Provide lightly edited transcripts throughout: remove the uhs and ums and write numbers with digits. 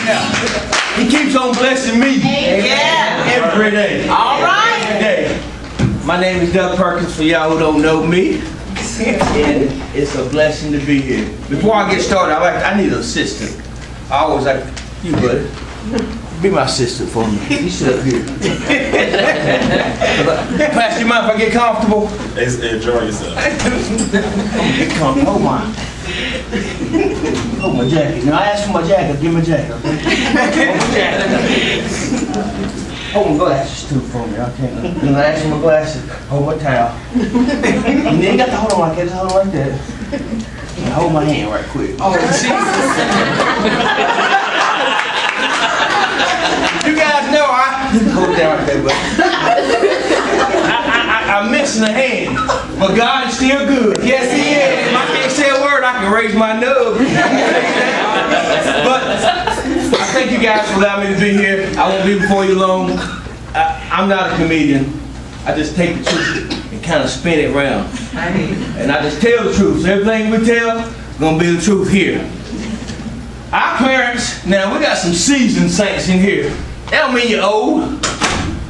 He keeps on blessing me every day. All right. Every day. My name is Doug Perkins, for y'all who don't know me. And it's a blessing to be here. Before I get started, I need an assistant. I always like, you buddy, be my assistant for me. You sit up here. Pastor, you mind if I get comfortable? Enjoy yourself. Get comfortable. Hold on. Hold my jacket. Now I asked for my jacket. Give me my jacket. Okay? Hold my jacket. Hold my glasses too for me. Okay. Then I asked for my glasses. Hold my towel. And then you got to hold on like that. Just hold on like that. And hold my hand right quick. Oh Jesus! You guys know I hold it down right there, but I'm missing a hand, but God is still good. Yes, He is. If I can't say a word, I can raise my nub. But I thank you guys for allowing me to be here. I won't be before you long. I'm not a comedian. I just take the truth and kind of spin it around, and I just tell the truth. So everything we tell is gonna be the truth here. Our parents, now we got some seasoned saints in here. That don't mean you're old.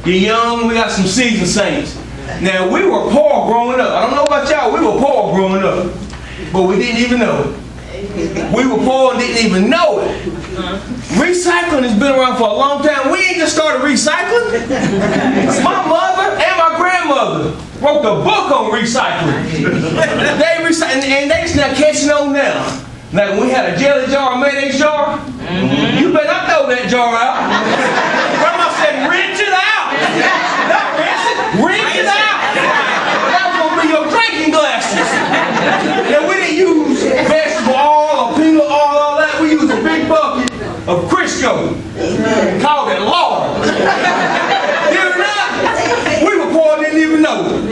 You're young. We got some seasoned saints. Now, we were poor growing up. I don't know about y'all. We were poor growing up. But we didn't even know it. We were poor and didn't even know it. Recycling has been around for a long time. We ain't just started recycling. My mother and my grandmother wrote the book on recycling. They recycle, and they just not catching on now. Like when we had a jelly jar or mayonnaise jar, you better not throw that jar out. Grandma said, rinse it out. Not rinse it, rinse it out. That was going to be your drinking glasses. Now we didn't use vegetable oil or peanut oil, all that. We used a big bucket of Crisco. Called it lard. Did we not? We were poor and didn't even know it.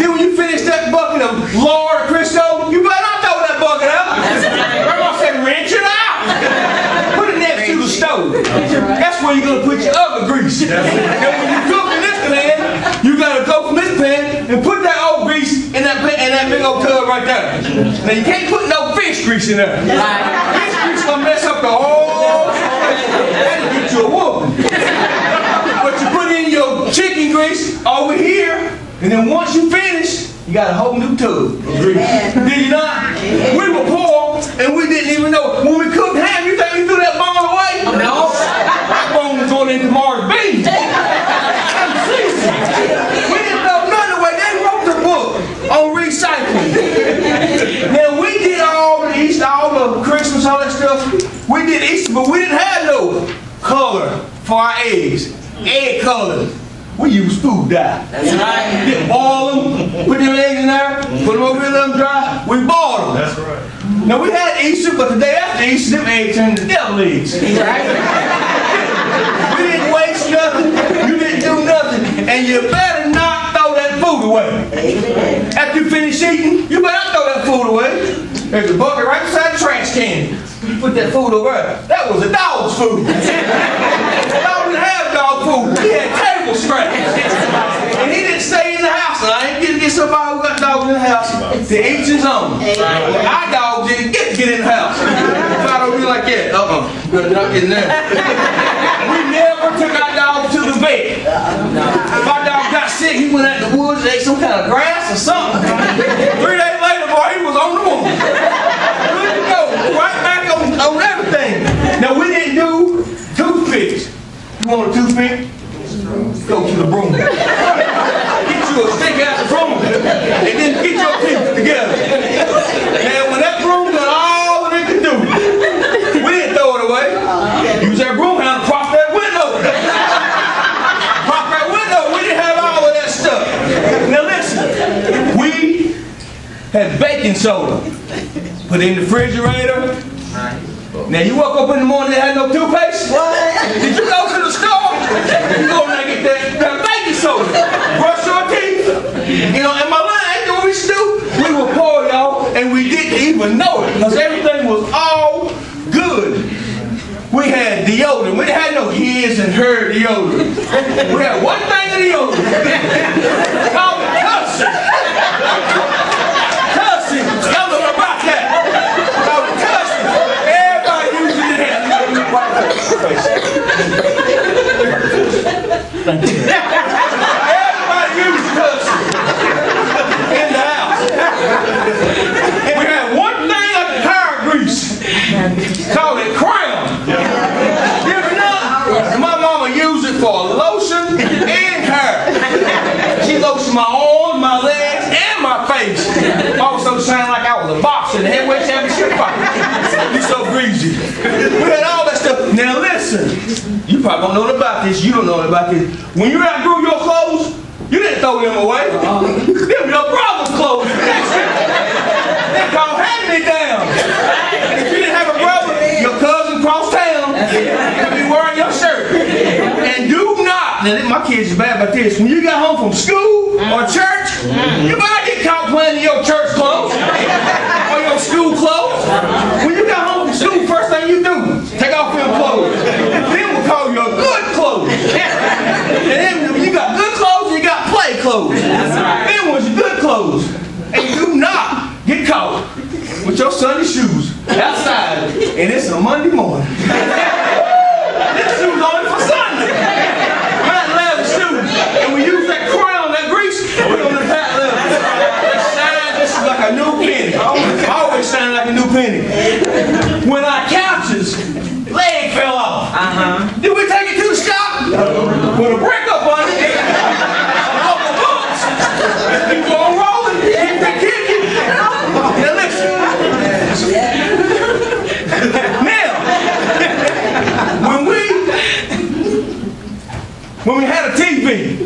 Then when you finish that bucket of lard or Crisco, you better not throw that bucket out. Grandma said, rinse it out. Put it next to the stove. That's where you're going to put your other grease. And when you cook in this pan, you got to go from this pan and put that old grease in that big old tub right there. Now you can't put no fish grease in there. Fish grease going to mess up the whole situation. That'll get you a whooping. But you put in your chicken grease over here, and then once you finish, you got a whole new tub. Did you not? We were poor and we didn't even know. When we cooked ham, you think we threw that bone away? No. That bone was going into Mark's beans. We didn't throw nothing away. They wrote the book on recycling. Now we did all the Easter, all the Christmas, all that stuff. We did Easter, but we didn't have no color for our eggs. Egg color. We use food dye. That's right. Didn't boil them, put them eggs in there, put them over here, let them dry. We boiled them. That's right. Now we had Easter, but the day after Easter, them eggs turned into devil eggs. Right. We didn't waste nothing. You didn't do nothing. And you better not throw that food away. Amen. After you finish eating, you better not throw that food away. There's a bucket right beside the trash can. You put that food over there. That was a dog's food. The dog didn't have dog food. He had table scraps. And he didn't stay in the house. And I ain't going to get somebody who got dogs in the house to each his own. Our dog didn't get in the house. If I don't be like that, better not get in there. We never took our dog to the vet. If our dog got sick, he went out in the woods and ate some kind of grass or something. 3 days later, boy, he was on the move. Good to go. Right back on everything. Now, we didn't do toothpicks. You want a toothpick? Go to the broom. Get you a stick out the broom. And then get your teeth together. Now, when that broom done all that it could do, we didn't throw it away. Use that broom handle to prop that window. Prop that window. We didn't have all of that stuff. Now, listen. We had baking soda. Put it in the refrigerator. Now you woke up in the morning and had no toothpaste? What? Did you go to the store? You go in there and get that baking soda. Brush your teeth. You know, am I lying? You know what we should do? We were poor, y'all, and we didn't even know it because everything was all good. We had deodorant. We didn't have no his and her deodorant. We had one thing of deodorant. Called cussing. Cussing. Y'all know about that. Called cussing. Everybody using it. Everybody uses cussing in the house. We had one thing of hair grease. Called it Crown. If not, my mama used it for lotion and hair. She lotioned my arms, my legs, and my face. Also sounded like I was a boxer in the heavyweight championship fight. You so greasy. We had all that stuff. Now listen, you probably don't know about this. You don't know about this. When you outgrew your clothes, you didn't throw them away. Them were your brother's clothes. They're called hand-me-downs. If you didn't have a brother, your cousin cross town, you'd be wearing your shirt. And do not, now my kids is bad about this, when you got home from school or church, you better get caught playing in your church clothes or your school clothes. When you got home from school, first thing you do, take off your clothes. Then we'll call you a good clothes. And then when you got good clothes, you got play clothes. Then was your good clothes. And do not get caught with your Sunday shoes outside, and it's a Monday morning. This shoe's only for Sunday. Patent leather shoes, and we use that Crown, that grease, put on the patent leather. They shine just like a new penny. Always shine like a new penny. When our couches leg fell off, did we take it to the shop? With a brick up on it. Off the books. You go on rolling, keep the kicking. Now listen. Now, when we had a TV,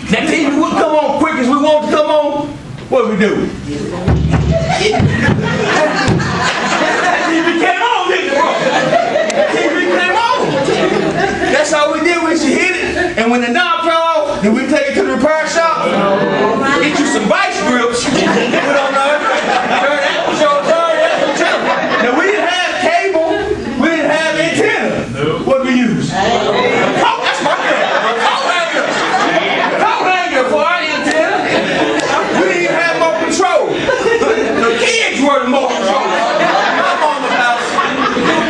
that TV would come on quick as we wanted to come on. What do we do? That TV came on, didn't it, bro? That TV came on. That's all we did. We used to hit it, and when the knob fell off, then we take it to the repair shop, get you some vice grips, put on there, turn that show, turn that channel. Now we didn't have cable, we didn't have antenna. What did we use? That's my thing. Coat hanger for our antenna. We didn't even have more control. The kids were the more control. My mama's house.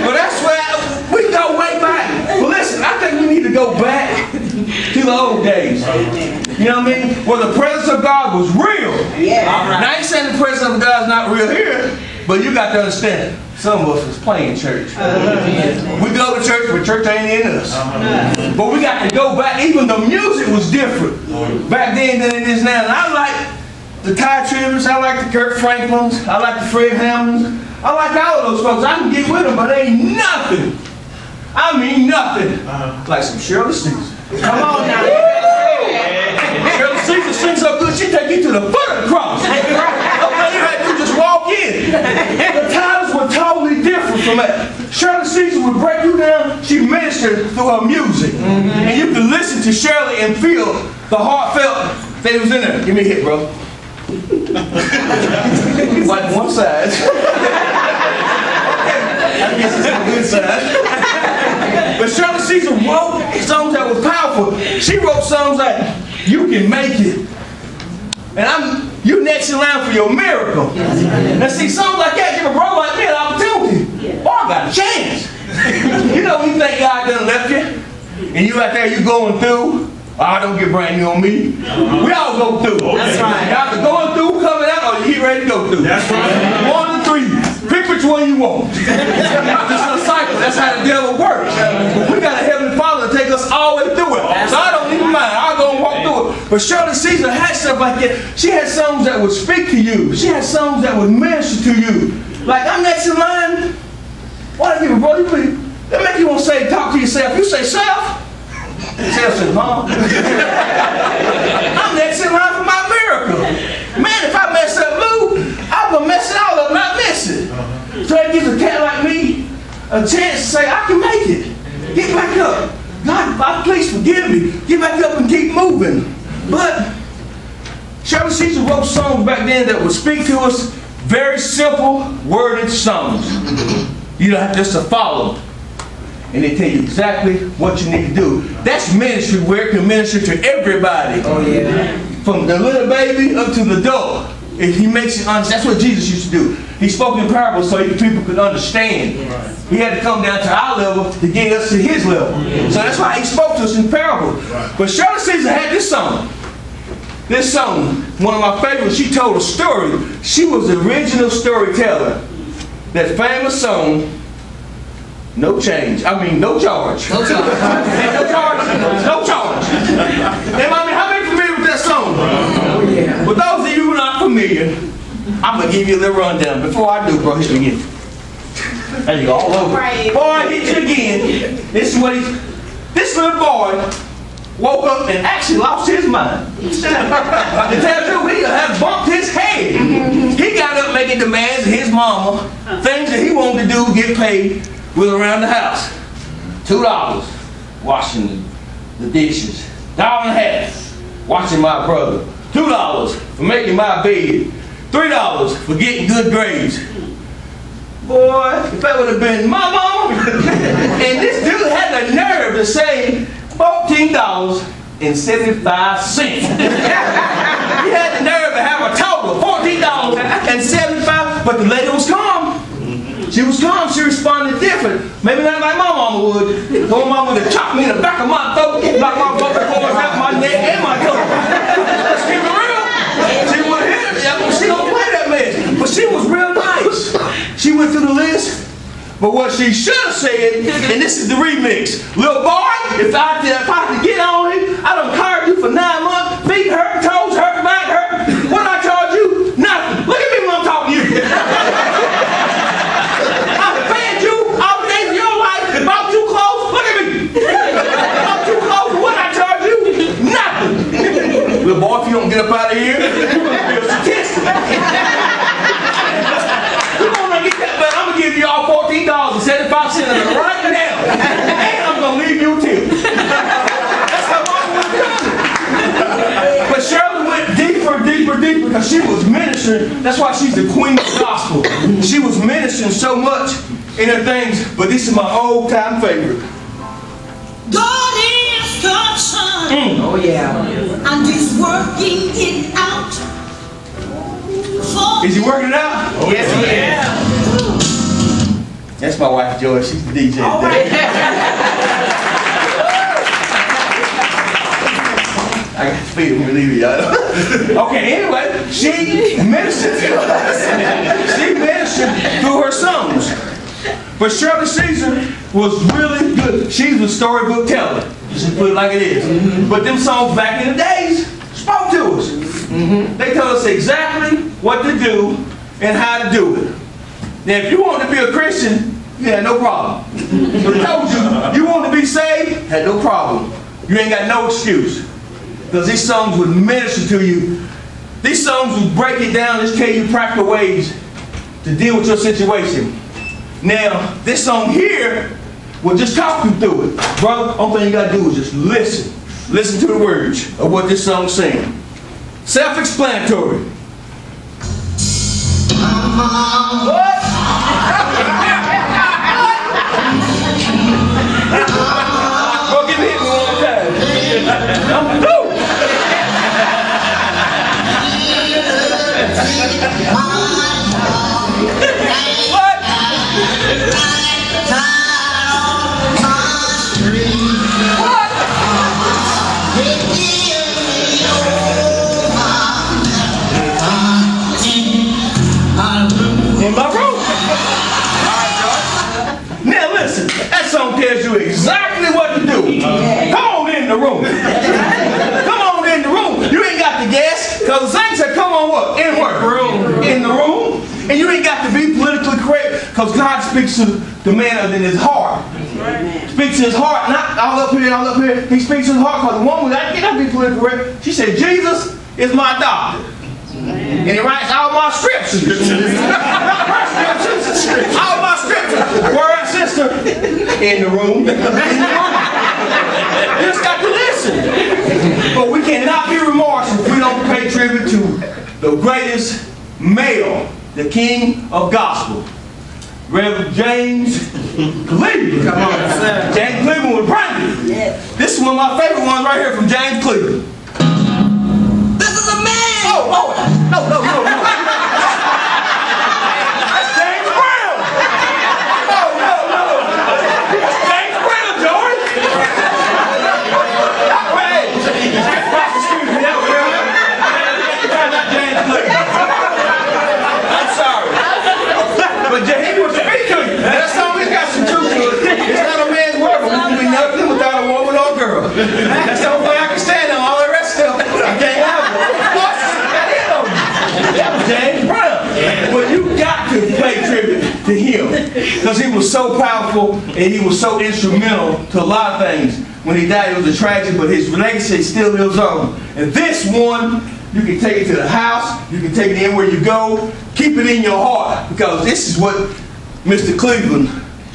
But that's where we go way back. But listen, I think we need to go back to the old days. You know what I mean? Where the presence of God was real. Yeah. Now I ain't saying the presence of God is not real here, but you got to understand, some of us was playing church. We go to church, but church ain't in us. But we got to go back. Even the music was different back then than it is now. And I like the Ty Tribbles, I like the Kirk Franklins, I like the Fred Hammonds. I like all of those folks. I can get with them, but they ain't nothing. I mean nothing. Like some Shirley Caesar. Come on now. Shirley Caesar sings so good, she take you to the foot of the cross. Okay, you had to just walk in. The times were totally different from that. Shirley Caesar would break you down. She ministered through her music. And you could listen to Shirley and feel the heartfelt that was in there. Give me a hit, bro. Like one side. I guess it's the good side. But Shirley Caesar wrote songs that were powerful. She wrote songs like, "You Can Make It," and "You Next in Line for Your Miracle." Now see, songs like that give a brother like me an opportunity. Oh, I got a chance. You know when you think God done left you, and you out there, you going through. Oh, don't get brand new on me. We all go through. That's right. You're either going through, coming out, or you get ready to go through. That's right. 1 to 3. Pick which one you want. It's a cycle. That's how the devil works. But we got a heavenly Father to take us all the way through it. So I don't even mind. I'll go and walk through it. But Shirley Caesar had stuff like that. She had songs that would speak to you. She had songs that would minister to you. Like, "I'm next in line." What do you, bro? That make you want to say, talk to yourself. You say, "Self." Self says, "Mom." I'm next in line for my miracle. Man, if I mess up Lou, I'm going to mess it all up, not miss it. So that gives a cat like me a chance to say, I can make it. Get back up. God, please forgive me. Get back up and keep moving. But Shirley Caesar wrote songs back then that would speak to us, very simple, worded songs. You don't have just to follow. And they tell you exactly what you need to do. That's ministry where it can minister to everybody. Oh, yeah. From the little baby up to the adult. If he makes it honest, that's what Jesus used to do. He spoke in parables so people could understand. He had to come down to our level to get us to his level. So that's why he spoke to us in parables. But Shirley Caesar had this song. This song, one of my favorites, she told a story. She was the original storyteller. That famous song, No Change. I mean, no charge. No charge. No charge. No charge. Hey, mommy, how many familiar with that song? Oh, yeah. For those of you who are not familiar, I'm going to give you a little rundown. Before I do, bro, hit me again. There you go, all over. Boy, hit you again. This is what this little boy woke up and actually lost his mind. To tell you, he had bumped his head. He got up making demands of his mama, things that he wanted to do, get paid with around the house. $2 washing the dishes. $1.50 watching my brother. $2 for making my bed. $3 for getting good grades. Boy, if that would have been my mama, and this dude had the nerve to say $14.75. He had the nerve to have a total of $14.75, but the lady was calm. She was calm. She responded different. Maybe not like my mama would. My mama would have chopped me in the back of my throat, knocked my vocal cords out my neck and my toe. Let's keep it real. She would have hit it. She don't play that mess. But she was real nice. She went through the list. But what she should have said, and this is the remix, little boy, if I had to get on him, I done carved you for 9 months, feet hurt, toes hurt, back hurt. What did I charge you? Nothing. Look at me when I'm talking to you. I fed you all the days of your life, bought you clothes. Look at me. Bought you clothes. What did I charge you? Nothing. Little boy, if you don't get up out of here, you're going to be a statistic. I'm going to give you all $14.75 right now. And I'm going to leave you a tip. That's how mama was done. But Shirley went deeper, deeper, deeper because she was ministering. That's why she's the queen of the gospel. She was ministering so much in her things. But this is my old-time favorite. God is concerned. Oh, yeah. And he's working it out. Is he working it out? Oh, yes, he is. That's my wife, Joy. She's the DJ today. I got to feed him, believe it, y'all. Okay, anyway, she ministered to us. She ministered through her songs. But Shirley Caesar was really good. She's a storybook teller. Just put it like it is. But them songs back in the days spoke to us. They tell us exactly what to do and how to do it. Now, if you want to be a Christian, you had no problem. But I told you want to be saved, had no problem. You ain't got no excuse. Because these songs would minister to you. These songs would break it down, just tell you practical ways to deal with your situation. Now, this song here will just talk you through it. Brother, only thing you got to do is just listen. Listen to the words of what this song's saying. Self-explanatory. What? Bro, give me hit me one more time. Number 2. What? In my room. Now listen, that song tells you exactly what to do. Come on in the room. Come on in the room. You ain't got to guess, because the saints said, come on what? In what? In the room. And you ain't got to be politically correct, because God speaks to the man in his heart. Speaks to his heart, not all up here, all up here. He speaks to his heart, because the woman, you got to be politically correct. She said, Jesus is my doctor. And he writes all my scriptures. All my scriptures. Word, sister, in the room. You just got to listen. But we cannot be remorseful if we don't pay tribute to the greatest male, the king of gospel, Reverend James Cleveland. Come on, sir. James Cleveland was Brandy. Yes. This is one of my favorite ones right here from James Cleveland. This is a man. Oh, no. Because he was so powerful and he was so instrumental to a lot of things. When he died, it was a tragedy, but his legacy still lives on. And this one, you can take it to the house, you can take it anywhere you go, keep it in your heart, because this is what Mr. Cleveland,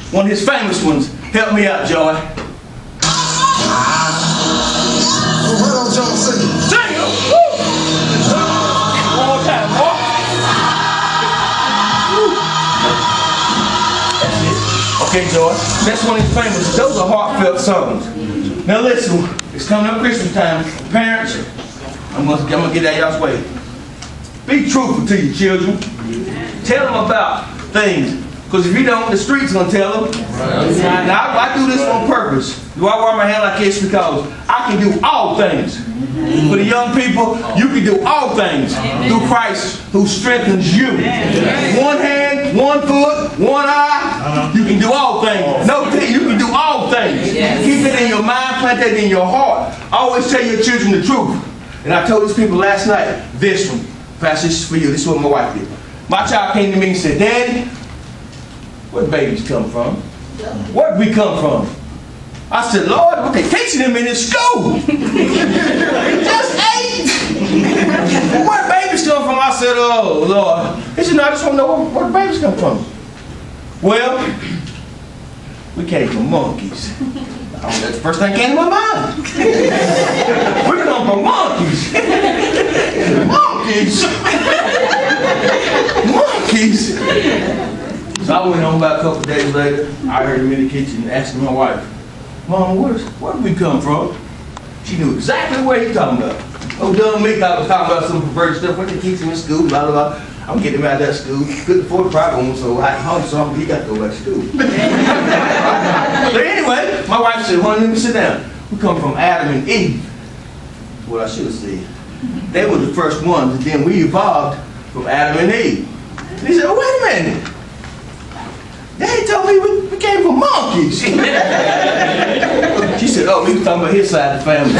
one of his famous ones, help me out, Joy. Why don't y'all sing it? Sing it! Woo! One more time, boy. That's it. Okay, Joy. That's one of his famous. Those are heartfelt songs. Now listen, it's coming up Christmas time. Parents, I'm gonna get out y'all's way. Be truthful to your children. Tell them about things. Because if you don't, the street's going to tell them. Now, I do this on purpose. Do I wear my hand like this? Because I can do all things. For the young people, you can do all things through Christ who strengthens you. One hand, one foot, one eye, you can do all things. No, you can do all things. Keep it in your mind, plant that in your heart. Always tell your children the truth. And I told these people last night, this one, Pastor, this is for you. This is what my wife did. My child came to me and said, Daddy, where babies come from? Where did we come from? I said, Lord, what they teaching them in this school? Just 8. Where babies come from? I said, oh, Lord. He said, no, I just want to know where the babies come from. Well, we came from monkeys. That's the first thing that came to my mind. We come from monkeys. Monkeys. Monkeys. So I went home about a couple of days later. I heard him in the kitchen asking my wife, Mom, where did we come from? She knew exactly what he was talking about. Oh, dumb me, I was talking about some perverted stuff. What they teach him in school, blah, blah, blah. I'm getting him out of that school. Couldn't afford a private one, so I hung something. He got to go back to school. But anyway, my wife said, honey, let me sit down. We come from Adam and Eve. That's what I should have said. They were the first ones, and then we evolved from Adam and Eve. And he said, oh, wait a minute. Daddy told me we came from monkeys. She said, oh, he was talking about his side of the family.